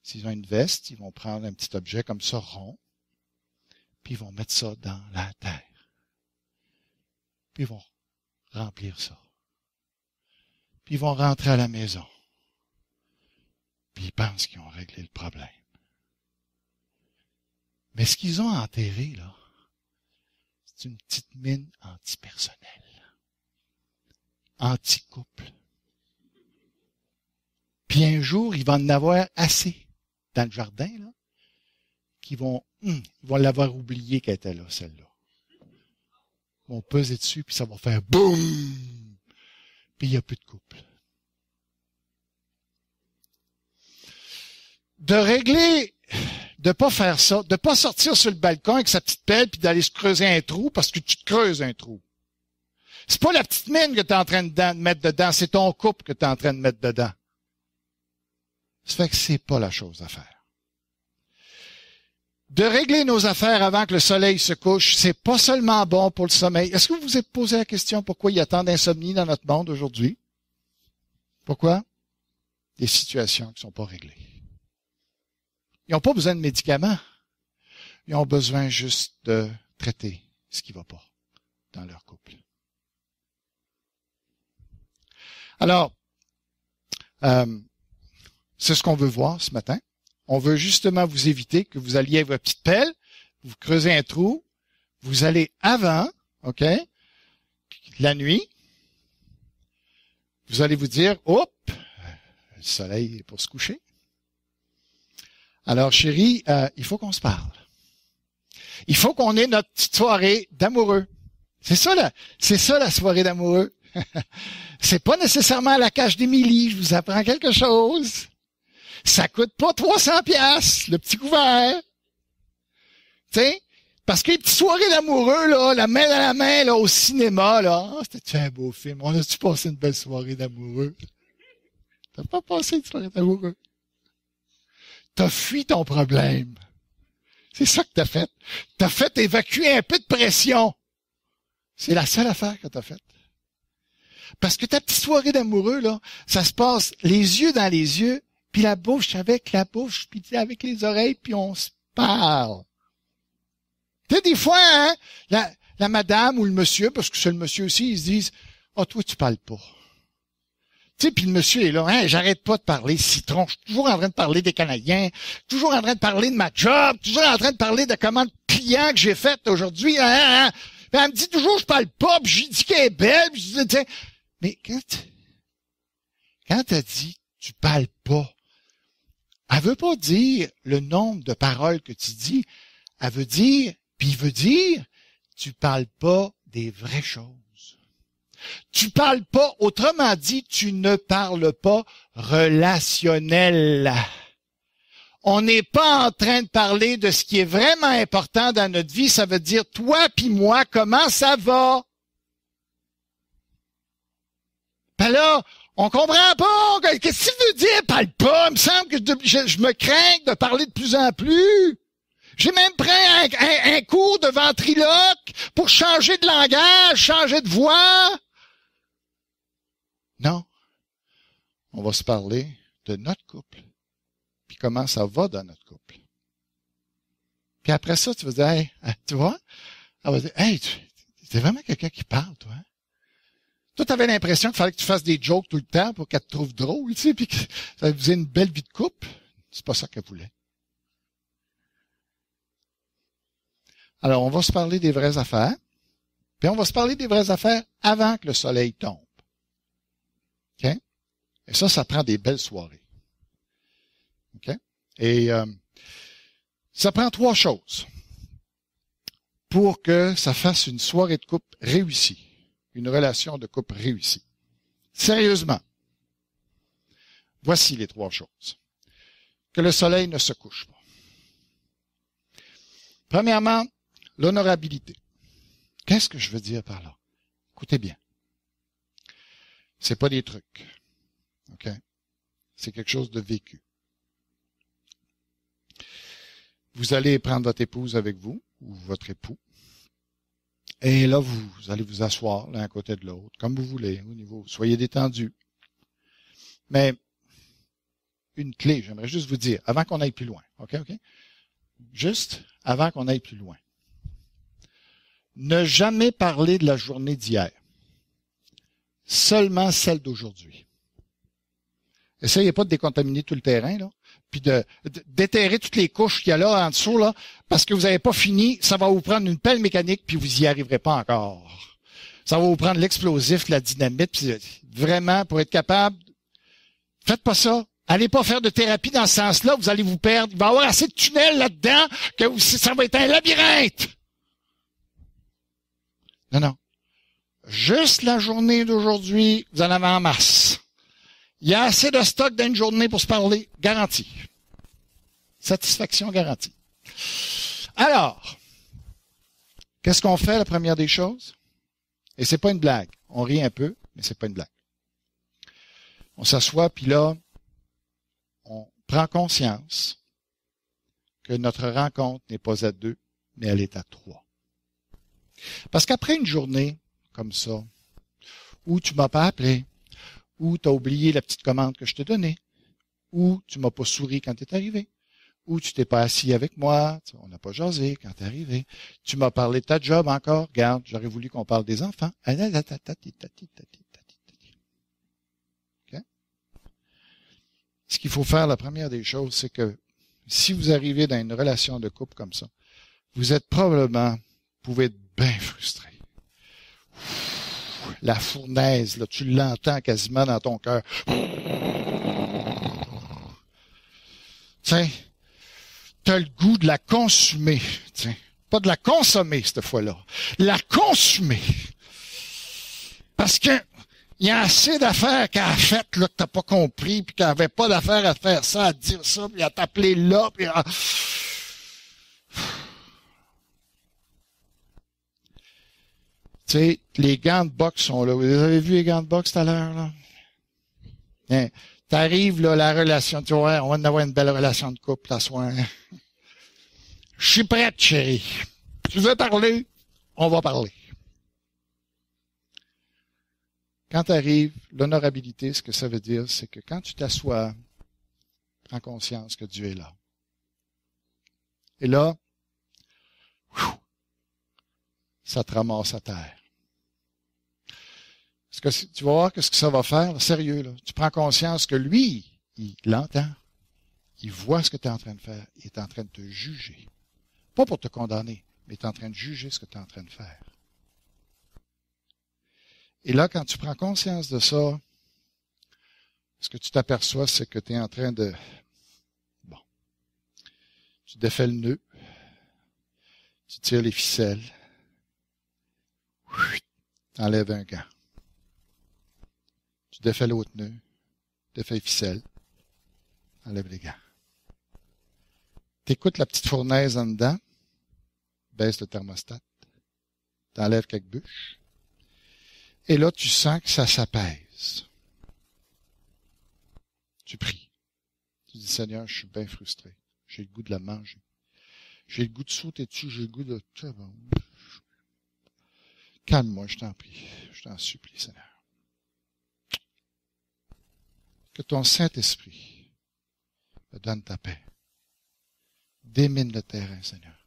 S'ils ont une veste, ils vont prendre un petit objet comme ça, rond, puis ils vont mettre ça dans la terre. Puis ils vont remplir ça. Puis ils vont rentrer à la maison. Puis ils pensent qu'ils ont réglé le problème. Mais ce qu'ils ont enterré, là, c'est une petite mine antipersonnelle. Anti-couple. Puis un jour, il va en avoir assez dans le jardin, là, qu'ils vont l'avoir oublié qu'elle était là, celle-là. Ils vont peser dessus, puis ça va faire boum! Puis il n'y a plus de couple. De régler, de pas faire ça, de pas sortir sur le balcon avec sa petite pelle puis d'aller se creuser un trou parce que tu te creuses un trou. C'est pas la petite mine que tu es en train de mettre dedans, c'est ton couple que tu es en train de mettre dedans. Ça fait que c'est pas la chose à faire. De régler nos affaires avant que le soleil se couche, c'est pas seulement bon pour le sommeil. Est-ce que vous vous êtes posé la question pourquoi il y a tant d'insomnie dans notre monde aujourd'hui? Pourquoi? Des situations qui sont pas réglées. Ils n'ont pas besoin de médicaments. Ils ont besoin juste de traiter ce qui va pas dans leur couple. Alors, c'est ce qu'on veut voir ce matin. On veut justement vous éviter que vous alliez avec votre petite pelle, vous creusez un trou, vous allez avant, OK, la nuit, vous allez vous dire, hop, le soleil est pour se coucher. Alors, chérie, il faut qu'on se parle. Il faut qu'on ait notre petite soirée d'amoureux. C'est ça la soirée d'amoureux. C'est pas nécessairement à la cage d'Émilie, je vous apprends quelque chose. Ça coûte pas 300 piastres, le petit couvert. Tu sais? Parce que les petites soirées d'amoureux, là, la main dans la main, là, au cinéma, là. Ah, c'était un beau film. On a-tu passé une belle soirée d'amoureux? T'as pas passé une soirée d'amoureux. T'as fui ton problème. C'est ça que t'as fait. T'as fait évacuer un peu de pression. C'est la seule affaire que t'as faite. Parce que ta petite soirée d'amoureux, là, ça se passe les yeux dans les yeux, puis la bouche avec la bouche, puis avec les oreilles, puis on se parle. Tu sais, des fois, hein, la madame ou le monsieur, parce que c'est le monsieur aussi, ils se disent, « Ah, toi, tu parles pas. » Tu sais, puis le monsieur est là, « Hein, j'arrête pas de parler citron, je suis toujours en train de parler des Canadiens, toujours en train de parler de ma job, toujours en train de parler de commandes clients que j'ai faites aujourd'hui. Hein. Puis elle me dit toujours, je parle pas, puis j'ai dit qu'elle est belle, puis je dis, mais quand t'as dit, tu parles pas, elle veut pas dire le nombre de paroles que tu dis, elle veut dire, puis il veut dire, tu parles pas des vraies choses. Tu parles pas, autrement dit, tu ne parles pas relationnel. On n'est pas en train de parler de ce qui est vraiment important dans notre vie. Ça veut dire, toi puis moi, comment ça va? Ben là, on comprend pas. Qu'est-ce que tu veux dire? Parle pas. Il me semble que je me crains de parler de plus en plus. J'ai même pris un cours de ventriloque pour changer de langage, changer de voix. Non. On va se parler de notre couple. Puis comment ça va dans notre couple. Puis après ça, tu vas dire, hey, tu vois? Elle va dire, hey, t'es vraiment quelqu'un qui parle, toi. Hein? Toi, t'avais l'impression qu'il fallait que tu fasses des jokes tout le temps pour qu'elle te trouve drôle, tu sais, puis que ça faisait une belle vie de couple. C'est pas ça qu'elle voulait. Alors, on va se parler des vraies affaires. Puis on va se parler des vraies affaires avant que le soleil tombe. OK? Et ça prend des belles soirées. OK? Et ça prend 3 choses pour que ça fasse une soirée de couple réussie, une relation de couple réussie. Sérieusement, voici les 3 choses. Que le soleil ne se couche pas. Premièrement, l'honorabilité. Qu'est-ce que je veux dire par là? Écoutez bien. C'est pas des trucs. OK? C'est quelque chose de vécu. Vous allez prendre votre épouse avec vous, ou votre époux, et là, vous allez vous asseoir l'un à côté de l'autre, comme vous voulez, au niveau, soyez détendus. Mais, une clé, j'aimerais juste vous dire, avant qu'on aille plus loin, OK? Juste avant qu'on aille plus loin. Ne jamais parler de la journée d'hier. Seulement celle d'aujourd'hui. Essayez pas de décontaminer tout le terrain, là. Puis déterrer toutes les couches qu'il y a là en dessous, là, parce que vous n'avez pas fini, ça va vous prendre une pelle mécanique, puis vous y arriverez pas encore. Ça va vous prendre l'explosif, la dynamite, puis vraiment, pour être capable, faites pas ça. Allez pas faire de thérapie dans ce sens-là, vous allez vous perdre. Il va y avoir assez de tunnels là-dedans que ça va être un labyrinthe. Non. Juste la journée d'aujourd'hui, vous en avez en masse. Il y a assez de stock dans une journée pour se parler. Garantie. Satisfaction garantie. Alors, qu'est-ce qu'on fait, la première des choses? Et c'est pas une blague. On rit un peu, mais c'est pas une blague. On s'assoit, puis là, on prend conscience que notre rencontre n'est pas à 2, mais elle est à 3. Parce qu'après une journée comme ça, où tu m'as pas appelé, ou tu as oublié la petite commande que je t'ai donnée, ou tu m'as pas souri quand tu es arrivé, ou tu t'es pas assis avec moi, on n'a pas jasé quand tu es arrivé, tu m'as parlé de ta job encore, regarde, j'aurais voulu qu'on parle des enfants. Okay? Ce qu'il faut faire, la première des choses, c'est que si vous arrivez dans une relation de couple comme ça, vous êtes probablement, vous pouvez être bien frustré. La fournaise, là, tu l'entends quasiment dans ton cœur. Tiens, t'as le goût de la consumer. Tiens, pas de la consommer cette fois-là. La consumer. Parce que Il y a assez d'affaires qu'elle a faites là, que tu n'as pas compris, puis qu'elle n'avait pas d'affaires à faire ça, à dire ça, puis à t'appeler là, puis à... Tu sais, les gants de boxe sont là. Vous avez vu les gants de boxe tout à l'heure, là? Hein, t'arrives, là, la relation, tu vois, on va avoir une belle relation de couple la soir. Je suis prête, chérie. Tu veux parler? On va parler. Quand tu arrives, l'honorabilité, ce que ça veut dire, c'est que quand tu t'assois, prends conscience que Dieu est là. Et là, ça te ramasse à terre. Parce que tu vas voir ce que ça va faire, là, sérieux, là. Tu prends conscience que lui, il l'entend. Il voit ce que tu es en train de faire. Il est en train de te juger. Pas pour te condamner, mais il est en train de juger ce que tu es en train de faire. Et là, quand tu prends conscience de ça, ce que tu t'aperçois, c'est que tu es en train de... Bon. Tu défais le nœud. Tu tires les ficelles. Tu enlèves un gant. Tu défais l'autre nœud. Défais les ficelles. Enlève les gants. Tu écoutes la petite fournaise en dedans. Baisse le thermostat. Tu enlèves quelques bûches. Et là, tu sens que ça s'apaise. Tu pries. Tu dis, Seigneur, je suis bien frustré. J'ai le goût de la manger. J'ai le goût de sauter dessus. J'ai le goût de... Calme-moi, je t'en prie. Je t'en supplie, Seigneur. Que ton Saint-Esprit me donne ta paix. Démine le terrain, Seigneur.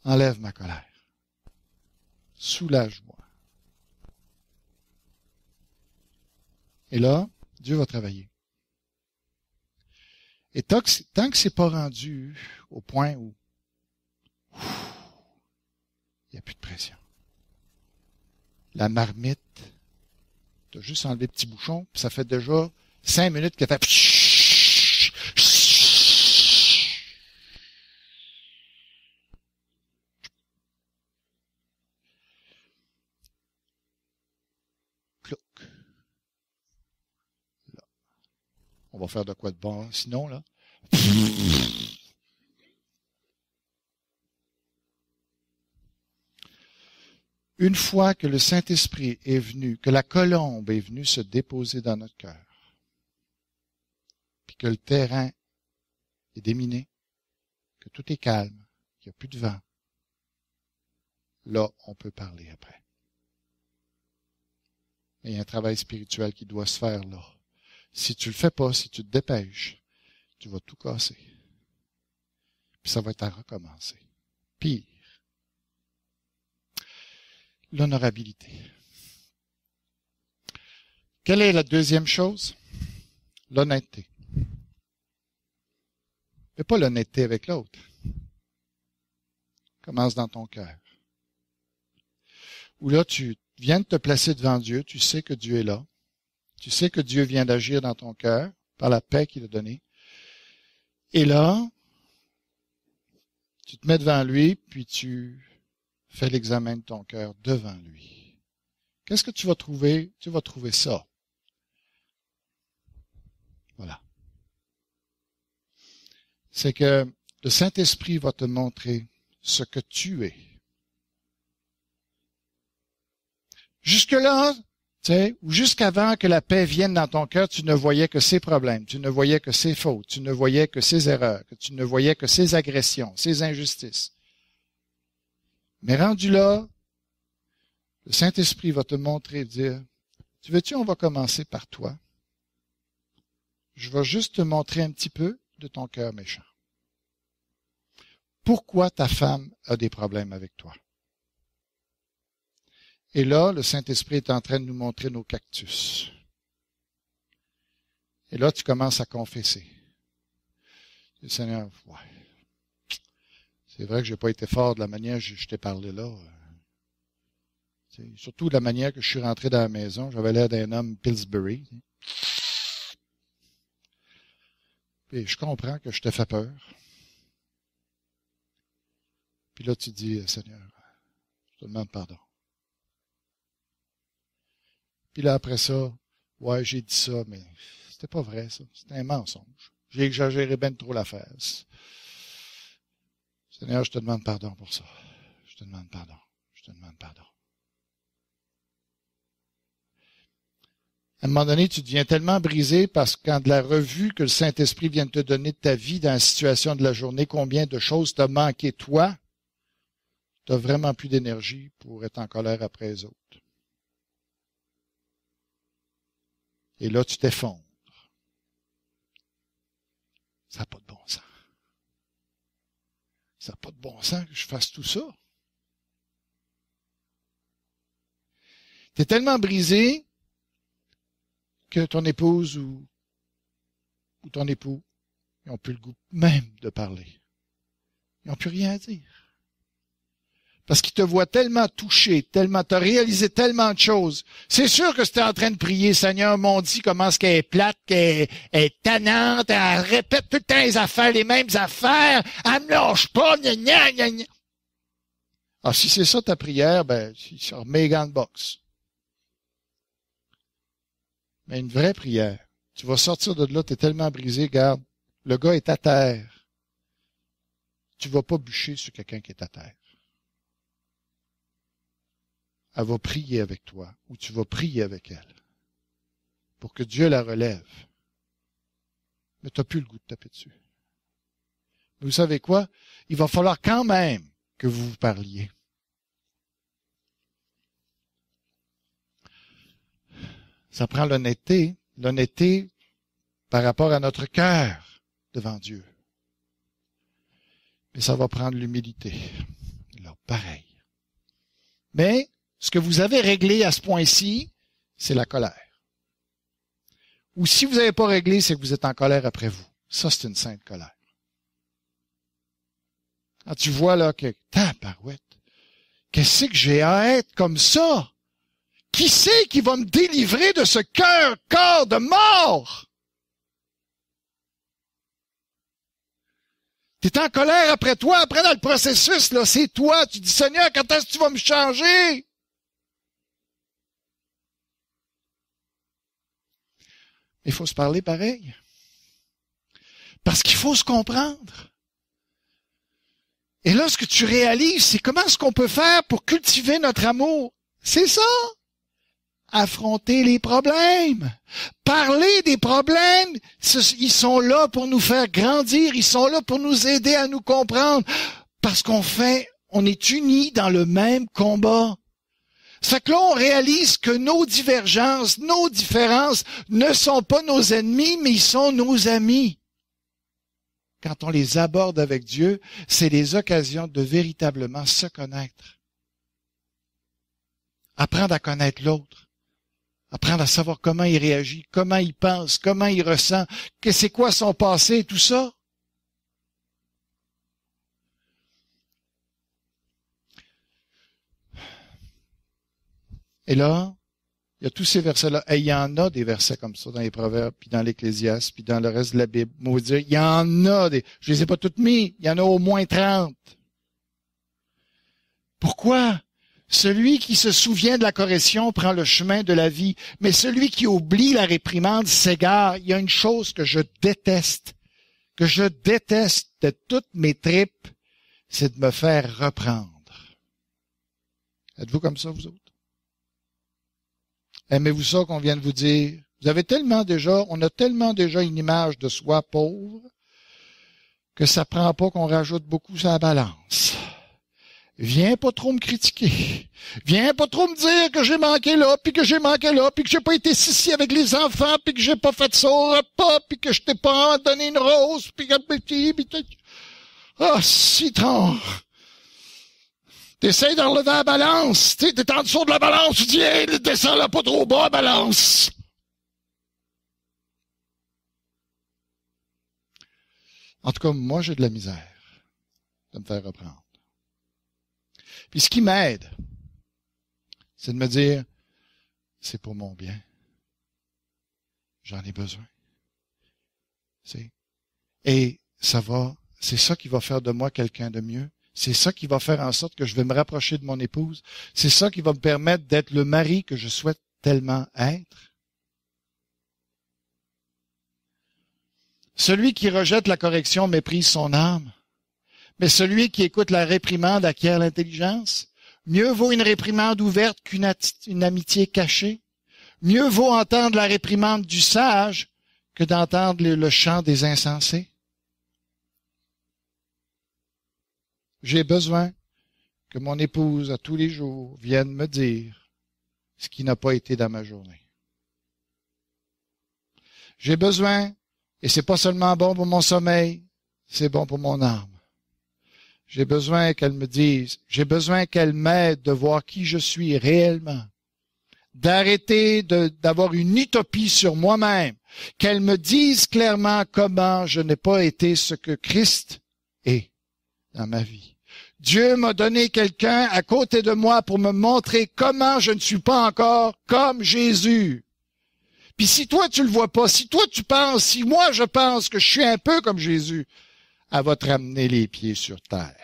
Enlève ma colère. Soulage-moi. Et là, Dieu va travailler. Et tant que c'est pas rendu au point où il n'y a plus de pression. La marmite, tu as juste enlevé le petit bouchon, puis ça fait déjà 5 minutes qu'elle fait... Clouc. Là. On va faire de quoi de bon, sinon, là. Une fois que le Saint-Esprit est venu, que la colombe est venue se déposer dans notre cœur, puis que le terrain est déminé, que tout est calme, qu'il n'y a plus de vent, là, on peut parler après. Mais il y a un travail spirituel qui doit se faire là. Si tu le fais pas, si tu te dépêches, tu vas tout casser. Puis ça va être à recommencer. Pire. L'honorabilité. Quelle est la deuxième chose? L'honnêteté. Mais pas l'honnêteté avec l'autre. Commence dans ton cœur. Où là, tu viens de te placer devant Dieu, tu sais que Dieu est là. Tu sais que Dieu vient d'agir dans ton cœur par la paix qu'il a donnée. Et là, tu te mets devant lui, puis tu fais l'examen de ton cœur devant lui. Qu'est-ce que tu vas trouver? Tu vas trouver ça. Voilà. C'est que le Saint-Esprit va te montrer ce que tu es. Jusque-là, tu sais, ou jusqu'avant que la paix vienne dans ton cœur, tu ne voyais que ses problèmes, tu ne voyais que ses fautes, tu ne voyais que ses erreurs, que tu ne voyais que ses agressions, ses injustices. Mais rendu là, le Saint-Esprit va te montrer et dire, tu veux-tu, on va commencer par toi. Je vais juste te montrer un petit peu de ton cœur méchant. Pourquoi ta femme a des problèmes avec toi? Et là, le Saint-Esprit est en train de nous montrer nos cactus. Et là, tu commences à confesser. Le Seigneur, ouais. C'est vrai que j'ai pas été fort de la manière que je t'ai parlé là. Surtout de la manière que je suis rentré dans la maison. J'avais l'air d'un homme Pillsbury. Et je comprends que je t'ai fait peur. Puis là, tu dis, Seigneur, je te demande pardon. Puis là, après ça, ouais, j'ai dit ça, mais c'était pas vrai, ça. C'était un mensonge. J'ai exagéré bien trop l'affaire. Seigneur, je te demande pardon pour ça. Je te demande pardon. Je te demande pardon. À un moment donné, tu deviens tellement brisé parce que quand de la revue que le Saint-Esprit vient de te donner de ta vie dans la situation de la journée, combien de choses t'as manqué toi, tu n'as vraiment plus d'énergie pour être en colère après les autres. Et là, tu t'effondres. Ça n'a pas de bon sens. Ça n'a pas de bon sens que je fasse tout ça. Tu es tellement brisé que ton épouse ou ton époux, ils n'ont plus le goût même de parler. Ils n'ont plus rien à dire. Parce qu'ils te voient tellement touché, tellement, t'as réalisé tellement de choses. C'est sûr que si t'es en train de prier, Seigneur, m'ont dit comment est-ce qu'elle est plate, qu'elle est tannante, elle répète tout le temps les mêmes affaires, elle me lâche pas, gna gna gna gna. Alors, si c'est ça ta prière, ben, tu remets les gants de boxe. Mais une vraie prière, tu vas sortir de là, t'es tellement brisé, regarde, le gars est à terre. Tu vas pas bûcher sur quelqu'un qui est à terre. Elle va prier avec toi, ou tu vas prier avec elle, pour que Dieu la relève. Mais tu n'as plus le goût de taper dessus. Mais vous savez quoi? Il va falloir quand même que vous vous parliez. Ça prend l'honnêteté par rapport à notre cœur devant Dieu. Mais ça va prendre l'humilité. Alors, pareil. Mais, ce que vous avez réglé à ce point-ci, c'est la colère. Ou si vous n'avez pas réglé, c'est que vous êtes en colère après vous. Ça, c'est une sainte colère. Quand tu vois là que, tabarouette, qu'est-ce que j'ai à être comme ça? Qui c'est qui va me délivrer de ce corps de mort? Tu es en colère après toi, après dans le processus, là, c'est toi. Tu dis, Seigneur, quand est-ce que tu vas me changer? Il faut se parler pareil. Parce qu'il faut se comprendre. Et là, ce que tu réalises, c'est comment est-ce qu'on peut faire pour cultiver notre amour. C'est ça. Affronter les problèmes. Parler des problèmes. Ils sont là pour nous faire grandir. Ils sont là pour nous aider à nous comprendre. Parce on est unis dans le même combat. Ça fait que là, on réalise que nos divergences, nos différences ne sont pas nos ennemis, mais ils sont nos amis. Quand on les aborde avec Dieu, c'est les occasions de véritablement se connaître. Apprendre à connaître l'autre. Apprendre à savoir comment il réagit, comment il pense, comment il ressent, que c'est quoi son passé, tout ça. Et là, il y a tous ces versets-là. Et il y en a des versets comme ça dans les Proverbes, puis dans l'Ecclésiaste, puis dans le reste de la Bible. Moi, vous dire, il y en a des. Je les ai pas toutes mis. Il y en a au moins 30. Pourquoi? Celui qui se souvient de la correction prend le chemin de la vie, mais celui qui oublie la réprimande s'égare. Il y a une chose que je déteste de toutes mes tripes, c'est de me faire reprendre. Êtes-vous comme ça, vous autres? Aimez-vous ça qu'on vient de vous dire? On a tellement déjà une image de soi pauvre que ça prend pas qu'on rajoute beaucoup sur la balance. Viens pas trop me critiquer. Viens pas trop me dire que j'ai manqué là, puis que j'ai manqué là, puis que j'ai pas été ici avec les enfants, puis que j'ai pas fait ça au repas, puis que je t'ai pas donné une rose, puis que... Ah, citron! T'essayes d'enlever la balance. T'es en dessous de la balance. Tu dis, hey, descends-la pas trop bas, balance. En tout cas, moi, j'ai de la misère de me faire reprendre. Puis ce qui m'aide, c'est de me dire, c'est pour mon bien. J'en ai besoin. Et c'est ça qui va faire de moi quelqu'un de mieux. C'est ça qui va faire en sorte que je vais me rapprocher de mon épouse. C'est ça qui va me permettre d'être le mari que je souhaite tellement être. Celui qui rejette la correction méprise son âme, mais celui qui écoute la réprimande acquiert l'intelligence. Mieux vaut une réprimande ouverte qu'une amitié cachée. Mieux vaut entendre la réprimande du sage que d'entendre le chant des insensés. J'ai besoin que mon épouse, à tous les jours, vienne me dire ce qui n'a pas été dans ma journée. J'ai besoin, et c'est pas seulement bon pour mon sommeil, c'est bon pour mon âme. J'ai besoin qu'elle me dise, j'ai besoin qu'elle m'aide de voir qui je suis réellement, d'arrêter d'avoir une utopie sur moi-même, qu'elle me dise clairement comment je n'ai pas été ce que Christ est dans ma vie. Dieu m'a donné quelqu'un à côté de moi pour me montrer comment je ne suis pas encore comme Jésus. Puis si toi tu le vois pas, si toi tu penses, si moi je pense que je suis un peu comme Jésus, elle va te ramener les pieds sur terre.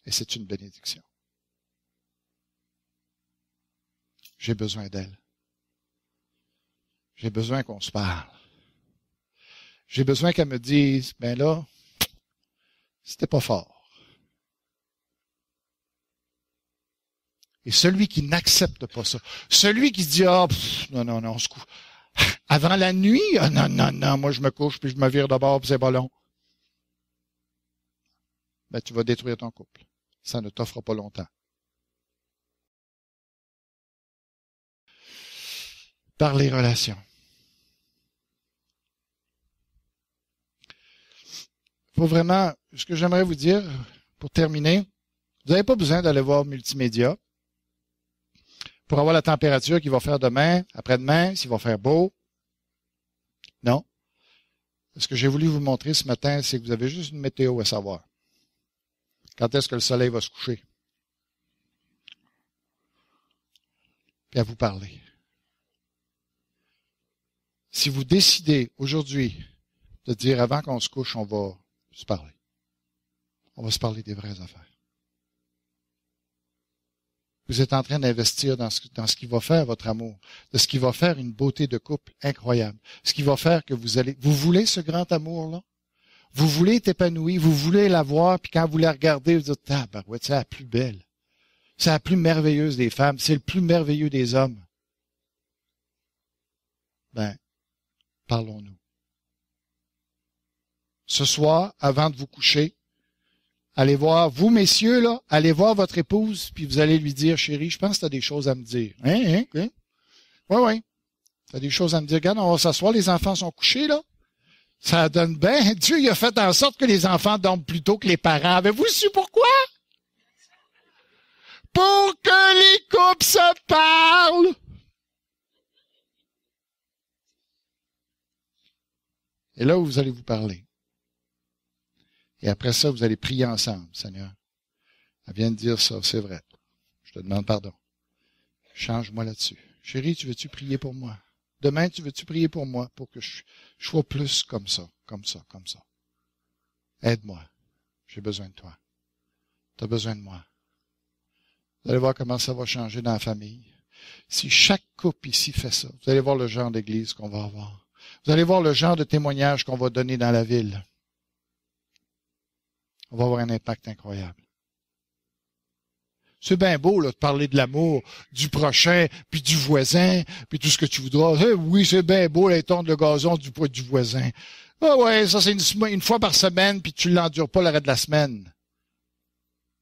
Et c'est une bénédiction. J'ai besoin d'elle. J'ai besoin qu'on se parle. J'ai besoin qu'elle me dise, ben là, c'était pas fort. Et celui qui n'accepte pas ça, celui qui se dit, non, on se couche. Avant la nuit, non, moi je me couche puis je me vire de bord puis c'est pas long. Ben tu vas détruire ton couple. Ça ne t'offre pas longtemps. Par les relations. Faut vraiment, ce que j'aimerais vous dire, pour terminer, vous n'avez pas besoin d'aller voir Multimédia pour avoir la température qu'il va faire demain, après-demain, s'il va faire beau. Non. Ce que j'ai voulu vous montrer ce matin, c'est que vous avez juste une météo à savoir. Quand est-ce que le soleil va se coucher? Puis à vous parler. Si vous décidez aujourd'hui de dire avant qu'on se couche, on va se parler. On va se parler des vraies affaires. Vous êtes en train d'investir dans ce qui va faire votre amour, de ce qui va faire une beauté de couple incroyable, ce qui va faire que vous voulez ce grand amour-là? Vous voulez être épanoui, vous voulez la voir, puis quand vous la regardez, vous dites, ouais, c'est la plus belle. C'est la plus merveilleuse des femmes, c'est le plus merveilleux des hommes. Ben, parlons-nous. Ce soir, avant de vous coucher, allez voir, vous messieurs, là, allez voir votre épouse, puis vous allez lui dire, chérie, je pense que tu as des choses à me dire. Hein? Oui. Tu as des choses à me dire. Regarde, on va s'asseoir, les enfants sont couchés, là. Ça donne bien. Dieu, il a fait en sorte que les enfants dorment plus tôt que les parents. Avez-vous su pourquoi? Pour que les couples se parlent. Et là où vous allez vous parler. Et après ça, vous allez prier ensemble. Seigneur, elle vient de dire ça, c'est vrai. Je te demande pardon. Change-moi là-dessus. Chérie, tu veux-tu prier pour moi? Demain, tu veux-tu prier pour moi pour que je sois plus comme ça. Aide-moi. J'ai besoin de toi. Tu as besoin de moi. Vous allez voir comment ça va changer dans la famille. Si chaque couple ici fait ça, vous allez voir le genre d'église qu'on va avoir. Vous allez voir le genre de témoignage qu'on va donner dans la ville. On va avoir un impact incroyable. C'est bien beau là, de parler de l'amour, du prochain, puis du voisin, puis tout ce que tu voudras. Oui, c'est bien beau là, tondre le gazon du voisin. Ah ouais, ça c'est une fois par semaine, puis tu ne l'endures pas le reste de la semaine.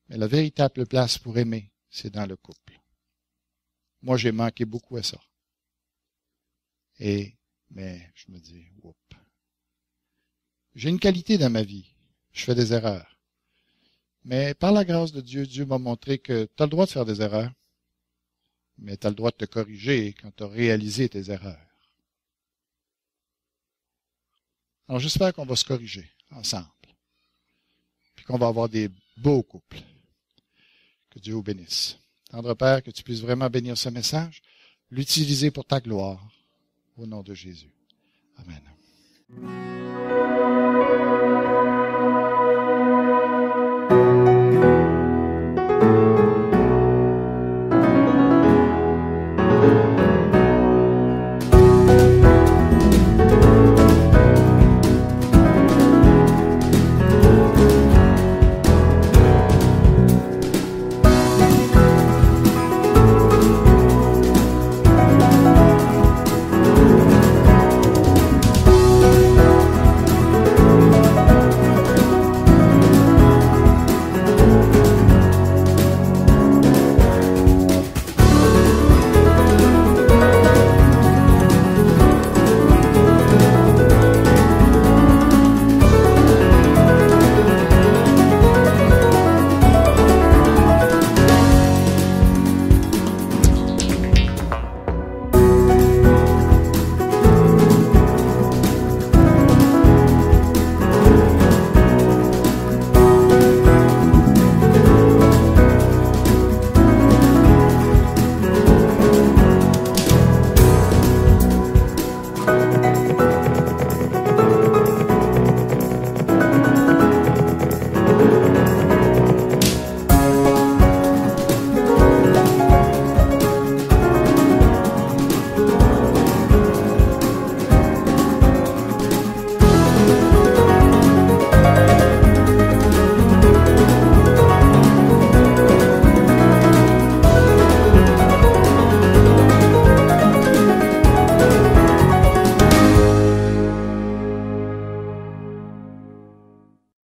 Mais la véritable place pour aimer, c'est dans le couple. Moi, j'ai manqué beaucoup à ça. Mais je me dis, oups. J'ai une qualité dans ma vie. Je fais des erreurs. Mais par la grâce de Dieu, Dieu m'a montré que tu as le droit de faire des erreurs, mais tu as le droit de te corriger quand tu as réalisé tes erreurs. Alors j'espère qu'on va se corriger ensemble, puis qu'on va avoir des beaux couples. Que Dieu vous bénisse. Tendre Père, que tu puisses vraiment bénir ce message, l'utiliser pour ta gloire, au nom de Jésus. Amen.